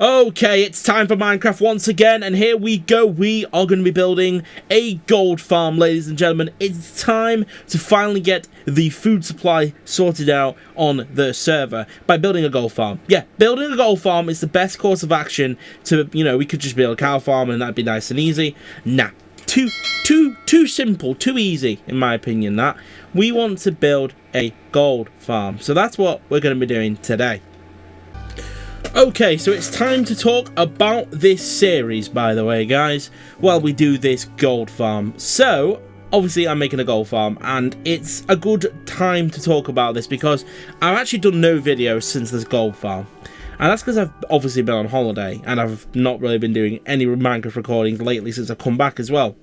Okay, it's time for Minecraft once again, and here we go. We are going to be building a gold farm, ladies and gentlemen. It's time to finally get the food supply sorted out on the server by building a gold farm. Yeah, building a gold farm is the best course of action to, we could just build a cow farm and that'd be nice and easy. Nah, too simple, too easy, in my opinion, that. We want to build a gold farm, so that's what we're going to be doing today. Okay, so it's time to talk about this series, by the way, guys, while we do this gold farm. So, obviously, I'm making a gold farm, and it's a good time to talk about this because I've actually done no videos since this gold farm. And that's because I've obviously been on holiday, and I've not really been doing any Minecraft recordings lately since I've come back as well.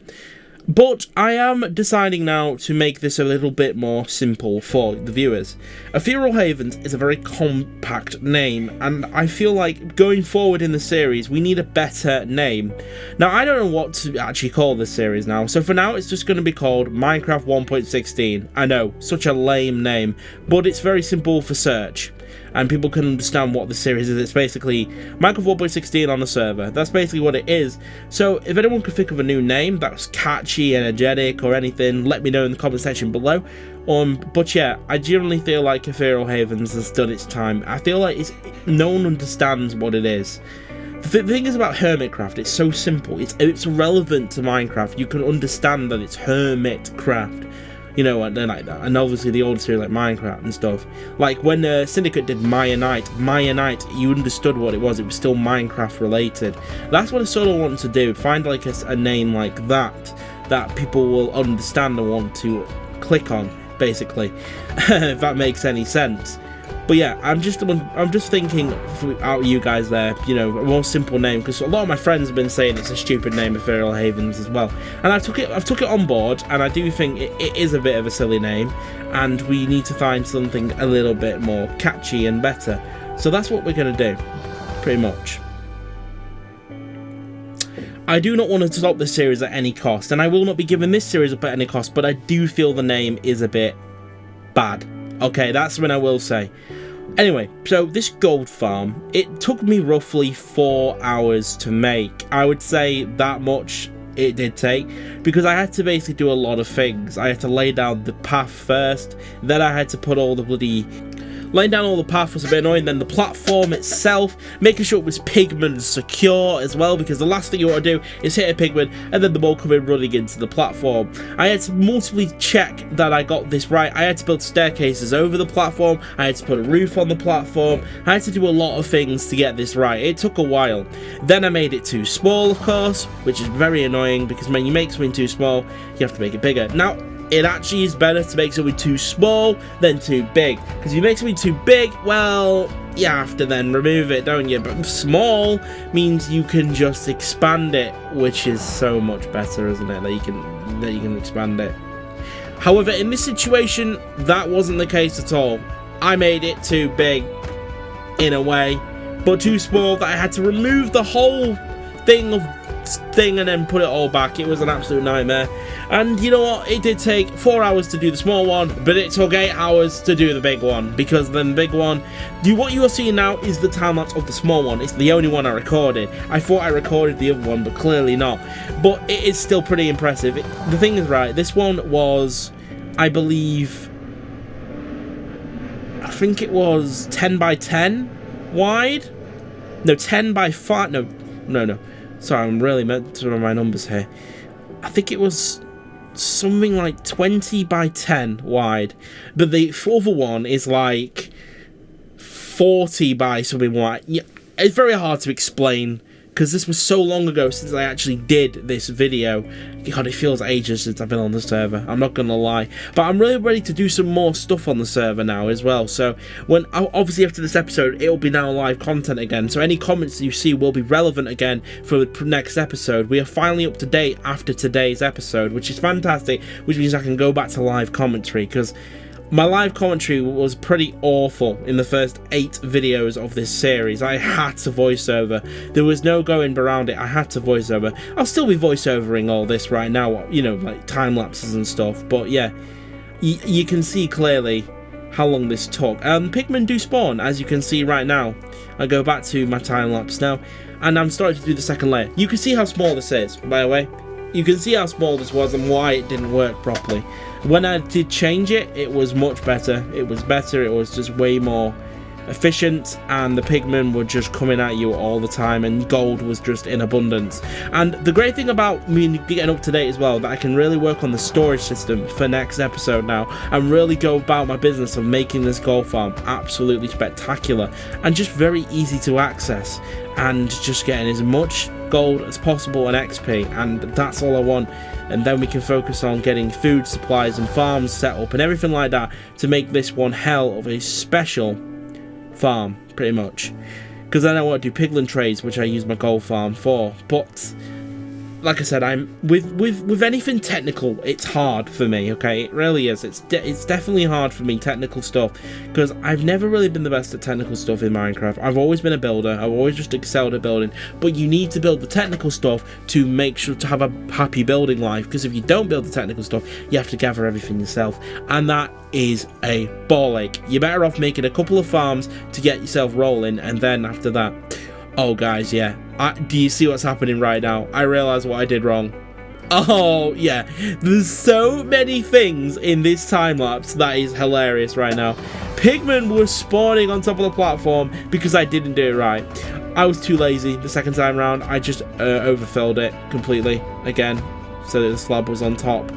But I am deciding now to make this a little bit more simple for the viewers. Ethereal Havens is a very compact name, and I feel like going forward in the series we need a better name. Now I don't know what to actually call this series now, so for now it's just going to be called Minecraft 1.16. I know, such a lame name, but it's very simple for search. And people can understand what the series is. It's basically Minecraft 1.16 on the server. That's basically what it is. So if anyone could think of a new name that's catchy, energetic, or anything, let me know in the comment section below. But yeah, I generally feel like Ethereal Havens has done its time. I feel like no one understands what it is. The thing is about Hermitcraft, it's so simple. It's relevant to Minecraft. You can understand that it's Hermitcraft. You know, and like that, and obviously the older series like Minecraft and stuff. Like when Syndicate did Maya Night, you understood what it was. It was still Minecraft related. That's what I sort of want to do. Find like a name like that people will understand and want to click on, basically, if that makes any sense. But yeah, I'm just thinking out you guys there, a more simple name, because a lot of my friends have been saying it's a stupid name, Ethereal Havens, as well. And I've took it on board, and I do think it is a bit of a silly name, and we need to find something a little bit more catchy and better. So that's what we're going to do, pretty much. I do not want to stop this series at any cost, and I will not be giving this series up at any cost, but I do feel the name is a bit bad. Okay, that's when I will say. Anyway, so this gold farm, it took me roughly 4 hours to make. I would say that much it did take, because I had to basically do a lot of things. I had to lay down the path first, then I had to put all the bloody... Laying down all the path was a bit annoying, then the platform itself, making sure it was pigment secure as well, because the last thing you want to do is hit a pigment and then the ball come in running into the platform. I had to multiply check that I got this right. I had to build staircases over the platform, I had to put a roof on the platform, I had to do a lot of things to get this right. It took a while. Then I made it too small, of course, which is very annoying, because when you make something too small, you have to make it bigger. Now, it actually is better to make something too small than too big, because if you make something too big, well, you have to then remove it, don't you? But small means you can just expand it, which is so much better, isn't it? That you can expand it. However, in this situation, that wasn't the case at all. I made it too big, in a way, but too small that I had to remove the whole thing and then put it all back. It was an absolute nightmare. And you know what, it did take 4 hours to do the small one, but it took 8 hours to do the big one, because then the big one, what you are seeing now is the time lapse of the small one. It's the only one I recorded. I thought I recorded the other one, but clearly not. But it is still pretty impressive. The thing is, right, this one was, I think it was 10 by 10 wide. No, 10 by 5. No. Sorry, I'm really meant to run my numbers here. I think it was something like 20 by 10 wide. But the other one is like 40 by something wide. Yeah, it's very hard to explain, because this was so long ago since I actually did this video. God, it feels ages since I've been on the server, I'm not gonna lie. But I'm really ready to do some more stuff on the server now as well. So obviously after this episode, it will be now live content again. So any comments you see will be relevant again for the next episode. We are finally up to date after today's episode, which is fantastic, which means I can go back to live commentary, because my live commentary was pretty awful in the first 8 videos of this series. I had to voiceover. There was no going around it. I had to voiceover. I'll still be voiceovering all this right now, like time lapses and stuff. But yeah, you can see clearly how long this took. Pigmen do spawn, as you can see right now. I go back to my time lapse now, and I'm starting to do the second layer. You can see how small this is, by the way. You can see how small this was and why it didn't work properly. When I did change it, it was much better. It was better, it was just way more efficient, and the pigmen were just coming at you all the time, and gold was just in abundance. And the great thing about me getting up to date as well, that I can really work on the storage system for next episode now, and really go about my business of making this gold farm absolutely spectacular and just very easy to access, and just getting as much gold as possible and XP, and that's all I want. And then we can focus on getting food supplies and farms set up and everything like that to make this one hell of a special farm, pretty much. Because then I want to do piglin trades, which I use my gold farm for. But like I said, I'm with anything technical, it's hard for me. Okay, it really is. It's definitely hard for me, technical stuff, because I've never really been the best at technical stuff in Minecraft. I've always been a builder. I've always just excelled at building. But you need to build the technical stuff to make sure to have a happy building life. Because if you don't build the technical stuff, you have to gather everything yourself, and that is a ball ache. You're better off making a couple of farms to get yourself rolling, and then after that, oh guys, yeah, do you see what's happening right now? I realize what I did wrong. Oh yeah, there's so many things in this time lapse that is hilarious right now. Pigmen were spawning on top of the platform because I didn't do it right. I was too lazy the second time round. I just overfilled it completely again, so that the slab was on top,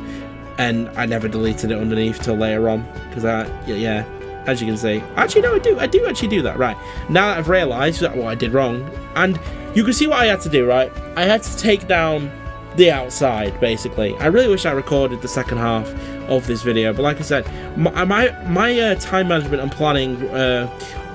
and I never deleted it underneath till later on, because yeah, as you can see. Actually, no, I do actually do that, right. Now that I've realised that what I did wrong, and you can see what I had to do, right. I had to take down the outside, basically. I really wish I recorded the second half of this video, but like I said, my time management and planning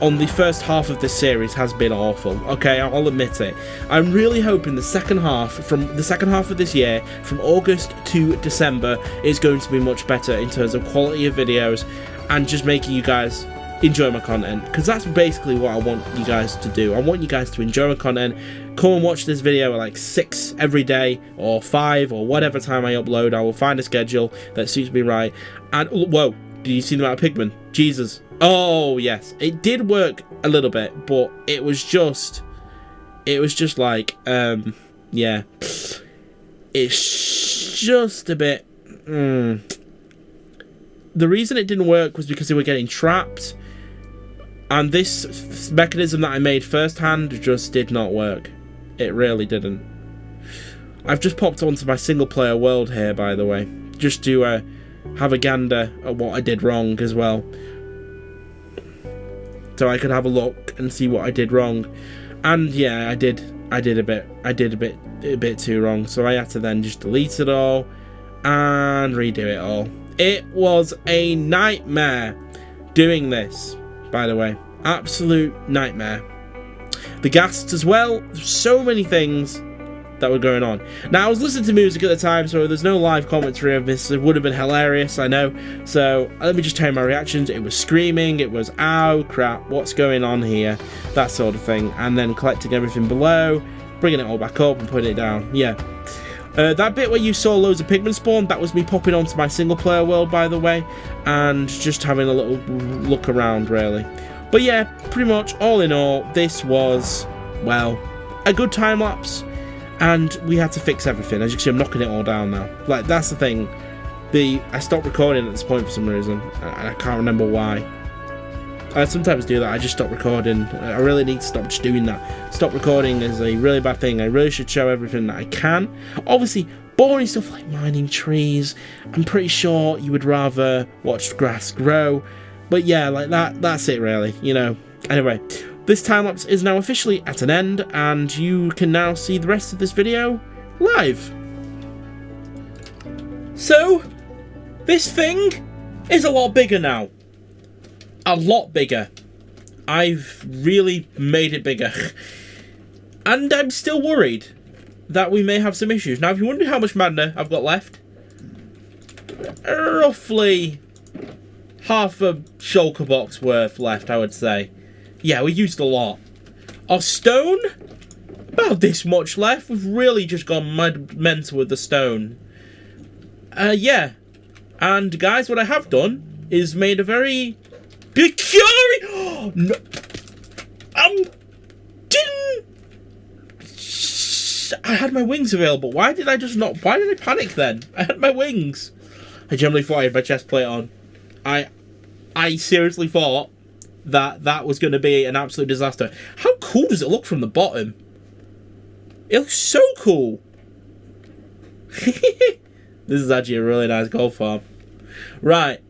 on the first half of this series has been awful. Okay, I'll admit it. I'm really hoping the second half of this year, from August to December, is going to be much better in terms of quality of videos and just making you guys enjoy my content, because that's basically what I want you guys to do. I want you guys to enjoy my content. Come and watch this video at like 6 every day, or 5, or whatever time I upload. I will find a schedule that suits me right. And whoa, did you see the amount of pigmen? Jesus. Oh yes, it did work a little bit, but it was just like yeah, it's just a bit The reason it didn't work was because they were getting trapped, and this mechanism that I made firsthand just did not work. It really didn't. I've just popped onto my single player world here, by the way, just to have a gander at what I did wrong as well, so I could have a look and see what I did wrong. And yeah, I did a bit too wrong, so I had to then just delete it all and redo it all. It was a nightmare doing this, by the way. Absolute nightmare. The ghasts as well. So many things that were going on. Now, I was listening to music at the time, so there's no live commentary of this. It would have been hilarious, I know. So let me just tell you my reactions. It was screaming. It was, ow, crap, what's going on here? That sort of thing. And then collecting everything below, bringing it all back up and putting it down. Yeah. That bit where you saw loads of pigmen spawn, that was me popping onto my single player world, by the way, and just having a little look around, really. But yeah, pretty much all in all, this was, well, a good time lapse, and we had to fix everything. As you can see, I'm knocking it all down now. Like, that's the thing. I stopped recording at this point for some reason, and I can't remember why. I sometimes do that. I just stop recording. I really need to stop just doing that. Stop recording is a really bad thing. I really should show everything that I can. Obviously, boring stuff like mining trees, I'm pretty sure you would rather watch grass grow. But yeah, like that's it really, you know. Anyway, this time lapse is now officially at an end, and you can now see the rest of this video live. So, this thing is a lot bigger now. A lot bigger. I've really made it bigger. And I'm still worried that we may have some issues. Now, if you wonder how much mana I've got left, roughly half a shulker box worth left, I would say. Yeah, we used a lot. Our stone, about this much left. We've really just gone mental with the stone. Yeah. And guys, what I have done is made a very peculiar... No. I had my wings available. Why did I just not? Why did I panic then? I had my wings. I generally thought I had my chest plate on. I seriously thought that was going to be an absolute disaster. How cool does it look from the bottom? It looks so cool. This is actually a really nice gold farm. Right.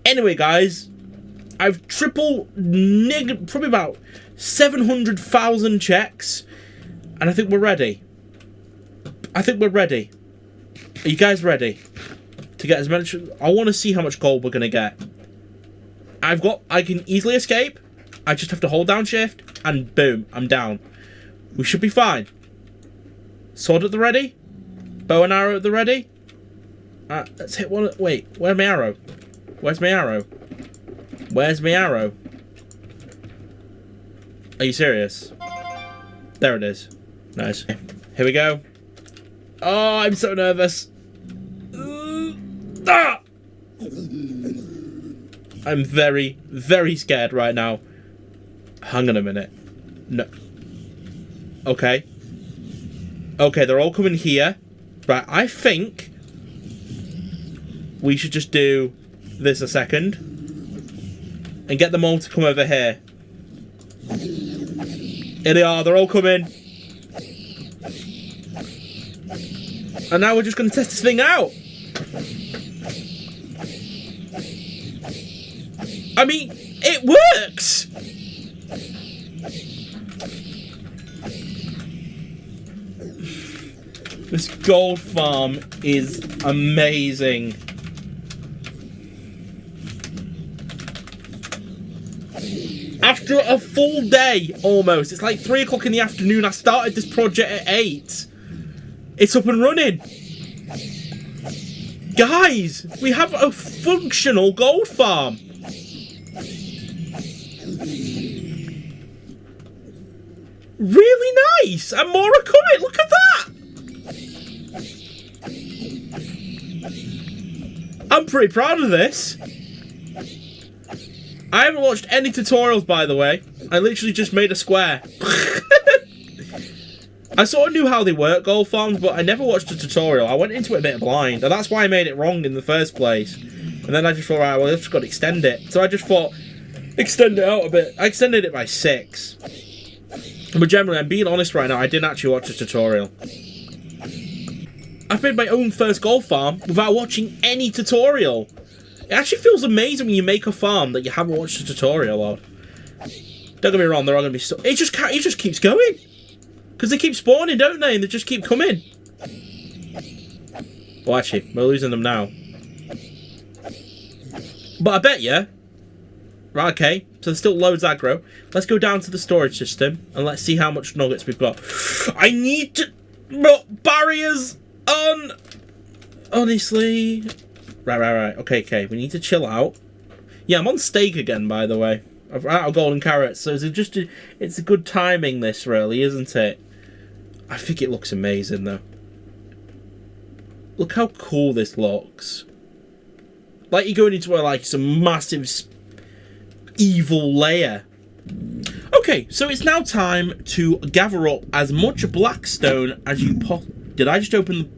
Anyway, guys, I've probably about 700,000 checks, and I think we're ready. I think we're ready. Are you guys ready to get as much? I want to see how much gold we're gonna get. I can easily escape. I just have to hold down shift, and boom, I'm down. We should be fine. Sword at the ready. Bow and arrow at the ready. Let's hit one. Wait, where's my arrow? Where's my arrow? Where's my arrow? Are you serious? There it is. Nice. Here we go. Oh, I'm so nervous. Ah! I'm very, very scared right now. Hang on a minute. No. Okay. Okay, they're all coming here. Right, I think we should just do this a second and get them all to come over here. Here they are, they're all coming. And now we're just going to test this thing out. I mean, it works! This gold farm is amazing. After a full day, almost, it's like 3 o'clock in the afternoon, I started this project at 8. It's up and running. Guys, we have a functional gold farm. Really nice, and more are coming, look at that. I'm pretty proud of this. I haven't watched any tutorials, by the way. I literally just made a square. I sort of knew how they work, gold farms, but I never watched a tutorial. I went into it a bit blind, and that's why I made it wrong in the first place. And then I just thought, right, well, I've just got to extend it. So I just thought, extend it out a bit. I extended it by 6. But generally, I'm being honest right now, I didn't actually watch a tutorial. I've made my own first gold farm without watching any tutorial. It actually feels amazing when you make a farm that you haven't watched a tutorial of. Don't get me wrong, they're all going to be... It just keeps going. Because they keep spawning, don't they? And they just keep coming. Well, actually, we're losing them now. But I bet you... Right, okay. So there's still loads aggro. Let's go down to the storage system. And let's see how much nuggets we've got. I need to... barriers on... Honestly... Right. Okay. We need to chill out. Yeah, I'm on steak again, by the way. I've run out of golden carrots. So it's a good timing, this, really, isn't it? I think it looks amazing, though. Look how cool this looks. Like you're going into like some massive evil layer. Okay, so it's now time to gather up as much blackstone as you Did I just open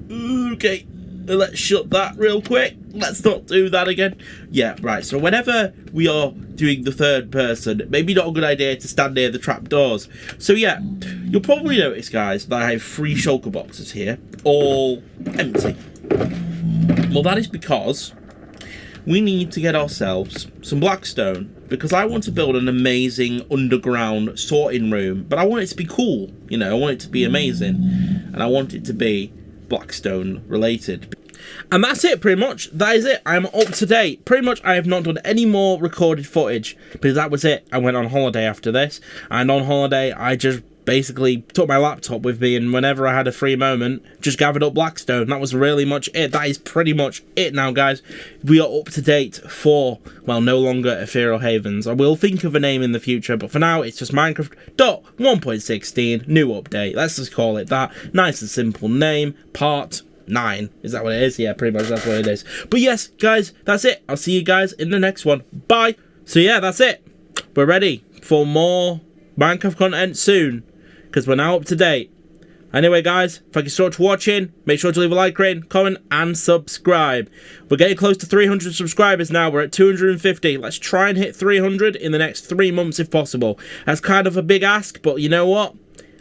the... Okay, let's shut that real quick. Let's not do that again. Yeah, right, so whenever we are doing the third person, maybe not a good idea to stand near the trapdoors. So yeah, you'll probably notice, guys, that I have 3 shulker boxes here, all empty. Well, that is because we need to get ourselves some blackstone, because I want to build an amazing underground sorting room, but I want it to be cool, you know, I want it to be amazing, and I want it to be blackstone related. And that's it, pretty much. That is it. I'm up to date. Pretty much, I have not done any more recorded footage, because that was it. I went on holiday after this, and on holiday, I just basically took my laptop with me, and whenever I had a free moment, just gathered up blackstone. That was really much it. That is pretty much it now, guys. We are up to date for, well, no longer Ethereal Havens. I will think of a name in the future, but for now, it's just Minecraft 1.16, new update. Let's just call it that. Nice and simple name, part 9. Is that what it is? Yeah, pretty much that's what it is. But yes, guys, that's it. I'll see you guys in the next one. Bye. So yeah, that's it. We're ready for more Minecraft content soon. because we're now up to date. Anyway, guys, thank you so much for watching. Make sure to leave a like, rate, comment, and subscribe. We're getting close to 300 subscribers now. We're at 250. Let's try and hit 300 in the next 3 months if possible. That's kind of a big ask, but you know what?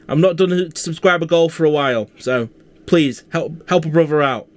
I'm not done a subscriber goal for a while, so please help a brother out.